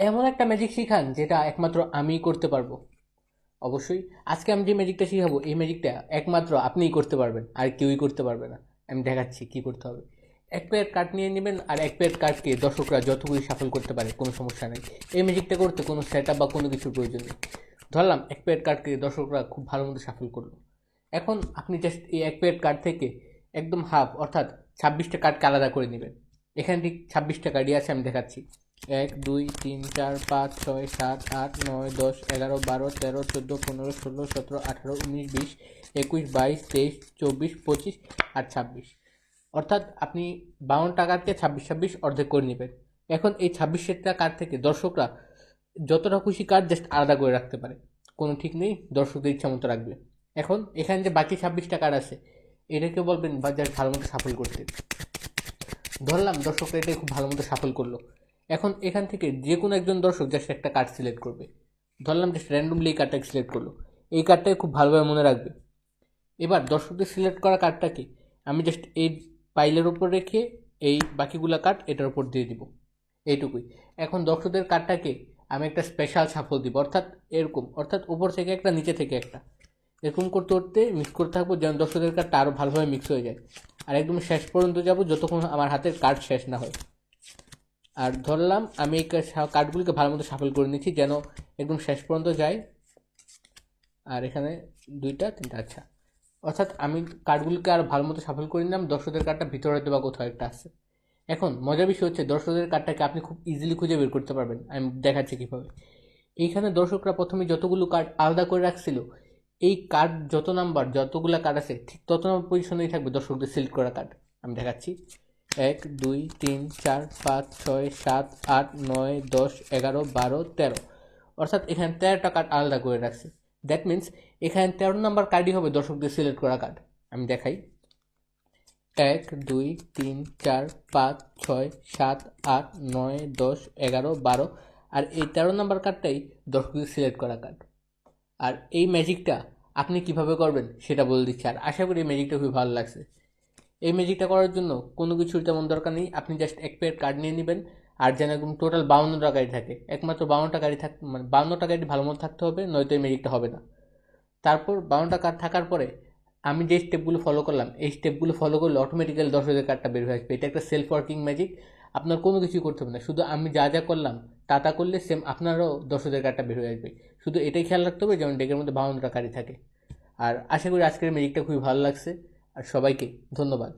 এমন একটা ম্যাজিক শিখান যেটা একমাত্র আমিই করতে পারবো। অবশ্যই আজকে আমি যে ম্যাজিকটা শিখাবো এই ম্যাজিকটা একমাত্র আপনিই করতে পারবেন, আর কেউই করতে পারবে না। আমি দেখাচ্ছি কি করতে হবে। এক প্লেট কাঠ নিয়ে নেবেন, আর এক প্লেট কাঠকে দর্শকরা যতগুলি সাফল করতে পারে কোনো সমস্যা নেই। এই ম্যাজিকটা করতে কোনো সেট আপ বা কোনো কিছুর প্রয়োজন নেই। ধরলাম এক প্লেট কাঠকে দর্শকরা খুব ভালো মতো সাফল করলো। এখন আপনি জাস্ট এই এক প্লেট কাঠ থেকে একদম হাফ, অর্থাৎ 26টা কাঠকে আলাদা করে নেবেন। এখানে ঠিক 26টা কার্ডই আছে, আমি দেখাচ্ছি। 1 2 3 4 5 6 7 8 9 10 11 12 13 14 15 16 17 18 19 20 21 22 23 24 25 আর 26। অর্থাৎ আপনি 52টা কার্ডকে 26 26 অর্ধেক করে নেবেন। এখন এই 26টা কার্ড থেকে দর্শকরা যতটা খুশি কার্ড জাস্ট আলাদা করে রাখতে পারে, কোনো ঠিক নেই, দর্শকদের ইচ্ছা মতো রাখবে। এখন এখানে যে বাকি 26টা কার্ড আছে এটাকে বলবেন বা জাস্ট ভালো মতো সাফল করতে। ধরলাম দর্শকরা এটাই খুব ভালো মতো সাফল করলো। এখন এখান থেকে যে কোনো একজন দর্শক জাস্ট একটা কার্ড সিলেক্ট করবে। ধরলাম জাস্ট র্যান্ডমলি এই কার্ডটাকে সিলেক্ট করলো। এই কার্ডটাকে খুব ভালোভাবে মনে রাখবে। এবার দর্শকদের সিলেক্ট করা কার্ডটাকে আমি জাস্ট এই পাইলের উপর রেখে এই বাকিগুলা কার্ড এটার উপর দিয়ে দিব, এইটুকুই। এখন দর্শকদের কার্ডটাকে আমি একটা স্পেশাল সাফল দিব, অর্থাৎ এরকম, অর্থাৎ উপর থেকে একটা নিচে থেকে একটা, এরকম করতে করতে মিক্স করতে থাকবো যেন দর্শকদের কার্ডটা আরও ভালোভাবে মিক্স হয়ে যায়। আর একদম শেষ পর্যন্ত যাব যতক্ষণ আমার হাতের কার্ড শেষ না হয়। আর ধরলাম আমি এই কার্ডগুলিকে ভালো মতো সাফল করে নিচ্ছি যেন একদম শেষ পর্যন্ত যায়। আর এখানে দুইটা তিনটা, আচ্ছা। অর্থাৎ আমি কার্ডগুলিকে আরও ভালো মতো সাফল করে নিলাম, দর্শকদের কার্ডটা ভিতরে হয়তো বা কোথাও একটা আছে। এখন মজার বিষয় হচ্ছে দর্শকদের কার্ডটাকে আপনি খুব ইজিলি খুঁজে বের করতে পারবেন। আমি দেখাচ্ছি কীভাবে। এইখানে দর্শকরা প্রথমে যতগুলো কার্ড আলাদা করে রাখছিল, এই কার্ড যত নাম্বার, যতগুলো কার্ড আছে ঠিক তত নম্বর পজিশনেই থাকবে দর্শকদের সিলেক্ট করা কার্ড। আমি দেখাচ্ছি। 1 2 3 4 5 6 7 8 9 10 11 12 13, অর্থাৎ এখানে 13টা কার্ড আলাদা করে রাখছে। দ্যাট মিন্স এখানে 13 নাম্বার কার্ডই হবে দর্শকদের সিলেক্ট করা কার্ড। আমি দেখাই। 1 2 3 4 5 6 7 8 9 10 11 12, আর এই 13 নাম্বার কার্ডটাই দর্শকদের সিলেক্ট করা কার্ড। আর এই ম্যাজিকটা আপনি কিভাবে করবেন সেটা বলে দিচ্ছি, আর আশা করি এই ম্যাজিকটা খুবই ভালো লাগছে। এই ম্যাজিকটা করার জন্য কোনো কিছুর তেমন দরকার নেই, আপনি জাস্ট এক প্যাকেট কার্ড নিয়ে নেবেন। আর যেন একদম টোটাল 52টা গাড়ি থাকে, একমাত্র 52টা গাড়ি মানে 52টা গাড়ি ভালো মতো থাকতে হবে, নয়তো এই ম্যাজিকটা হবে না। তারপর 52টা কার্ড থাকার পরে আমি যে স্টেপগুলো ফলো করলাম এই স্টেপগুলো ফলো করলে অটোমেটিক্যালি 10,000 কার্ডটা বের হয়ে আসবে। এটা একটা সেলফ ওয়ার্কিং ম্যাজিক, আপনার কোনো কিছুই করতে হবে না, শুধু আমি যা যা করলাম তা করলে সেম আপনারও 10,000 কার্ডটা বের হয়ে আসবে। শুধু এটাই খেয়াল রাখতে হবে যেমন ডেকের মধ্যে 52টা কার্ডই থাকে। আর আশা করি আজকের ম্যাজিকটা খুবই ভালো লাগছে। আর সবাইকে ধন্যবাদ।